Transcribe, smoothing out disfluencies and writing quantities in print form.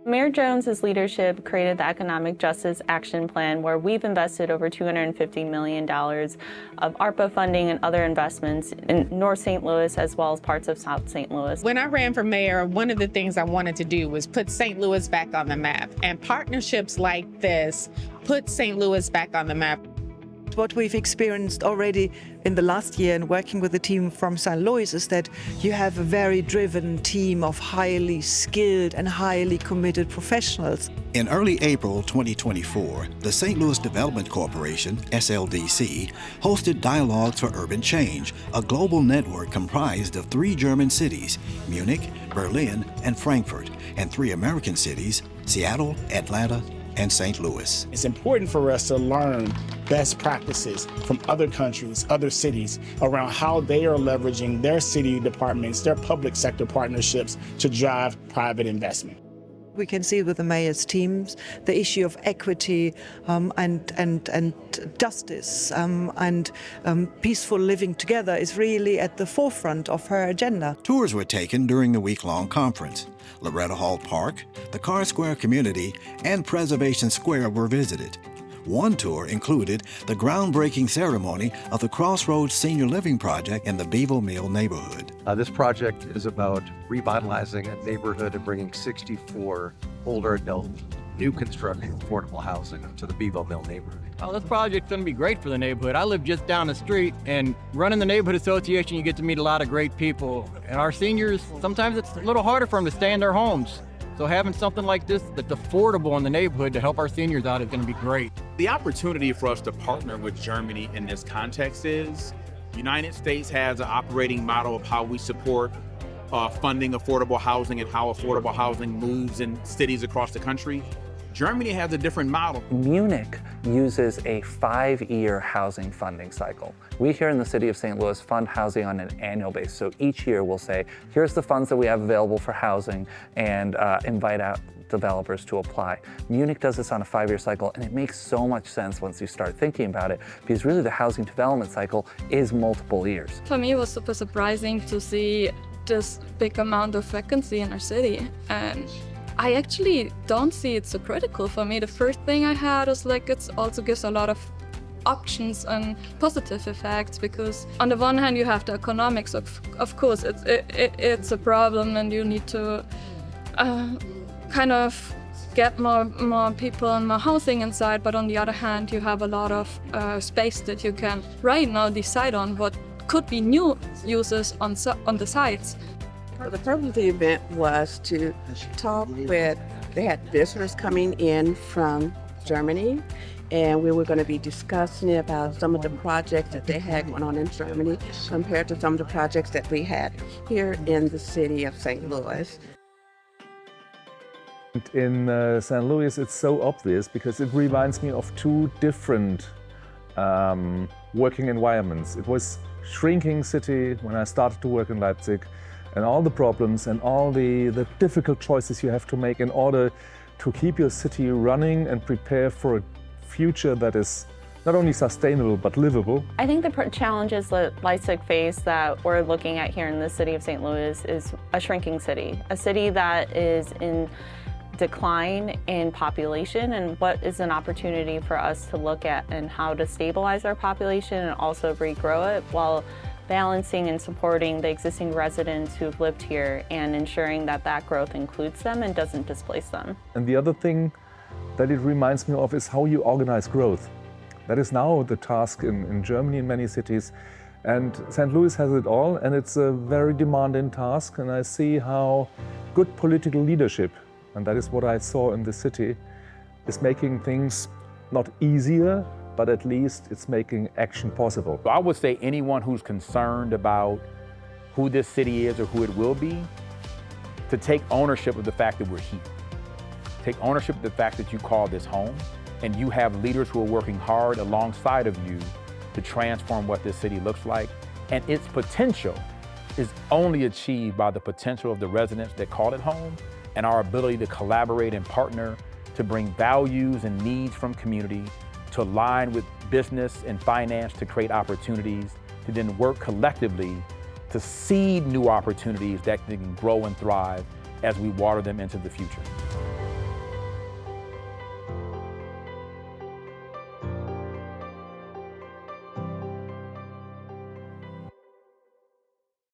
Mayor Jones's leadership created the Economic Justice Action Plan, where we've invested over $250 million of ARPA funding and other investments in North St. Louis as well as parts of South St. Louis. When I ran for mayor, one of the things I wanted to do was put St. Louis back on the map. And partnerships like this put St. Louis back on the map. What we've experienced already in the last year and working with the team from St. Louis is that you have a very driven team of highly skilled and highly committed professionals. In early April 2024, the St. Louis Development Corporation, SLDC, hosted Dialogues for Urban Change, a global network comprised of 3 German cities, Munich, Berlin, and Frankfurt, and 3 American cities, Seattle, Atlanta, and St. Louis. It's important for us to learn best practices from other countries, other cities, around how they are leveraging their city departments, their public sector partnerships to drive private investment. We can see with the mayor's teams the issue of equity and justice and peaceful living together is really at the forefront of her agenda. Tours were taken during the week-long conference. Loretta Hall Park, the Carr Square community, and Preservation Square were visited. One tour included the groundbreaking ceremony of the Crossroads Senior Living Project in the Beeville Mill neighborhood. This project is about revitalizing a neighborhood and bringing 64 older adult, new construction, affordable housing to the Beeville Mill neighborhood. Oh, this project's going to be great for the neighborhood. I live just down the street, and running the neighborhood association, you get to meet a lot of great people. And our seniors, sometimes it's a little harder for them to stay in their homes. So having something like this that's affordable in the neighborhood to help our seniors out is going to be great. The opportunity for us to partner with Germany in this context is the United States has an operating model of how we support funding affordable housing and how affordable housing moves in cities across the country. Germany has a different model. Munich uses a 5-year housing funding cycle. We here in the city of St. Louis fund housing on an annual basis. So each year we'll say, here's the funds that we have available for housing and invite out developers to apply. Munich does this on a 5-year cycle, and it makes so much sense once you start thinking about it, because really the housing development cycle is multiple years. For me, it was super surprising to see this big amount of vacancy in our city. And I actually don't see it so critical. For me, the first thing I had was like, it also gives a lot of options and positive effects, because on the one hand you have the economics of course it's a problem and you need to kind of get more people and more housing inside, but on the other hand you have a lot of space that you can right now decide on what could be new uses on the sites. The purpose of the event was to talk with, they had visitors coming in from Germany, and we were going to be discussing about some of the projects that they had going on in Germany compared to some of the projects that we had here in the city of St. Louis. In St. Louis, it's so obvious because it reminds me of 2 different working environments. It was shrinking city when I started to work in Leipzig, and all the problems and all the difficult choices you have to make in order to keep your city running and prepare for a future that is not only sustainable but livable. I think the challenges that Leipzig face that we're looking at here in the city of St. Louis is a shrinking city, a city that is in decline in population, and what is an opportunity for us to look at and how to stabilize our population and also regrow it while balancing and supporting the existing residents who've lived here and ensuring that that growth includes them and doesn't displace them. And the other thing that it reminds me of is how you organize growth. That is now the task in Germany in many cities. And St. Louis has it all, and it's a very demanding task. And I see how good political leadership, and that is what I saw in the city, is making things not easier, but at least it's making action possible. I would say anyone who's concerned about who this city is or who it will be, to take ownership of the fact that we're here. Take ownership of the fact that you call this home, and you have leaders who are working hard alongside of you to transform what this city looks like. And its potential is only achieved by the potential of the residents that call it home and our ability to collaborate and partner to bring values and needs from community to align with business and finance to create opportunities, to then work collectively to seed new opportunities that can grow and thrive as we water them into the future.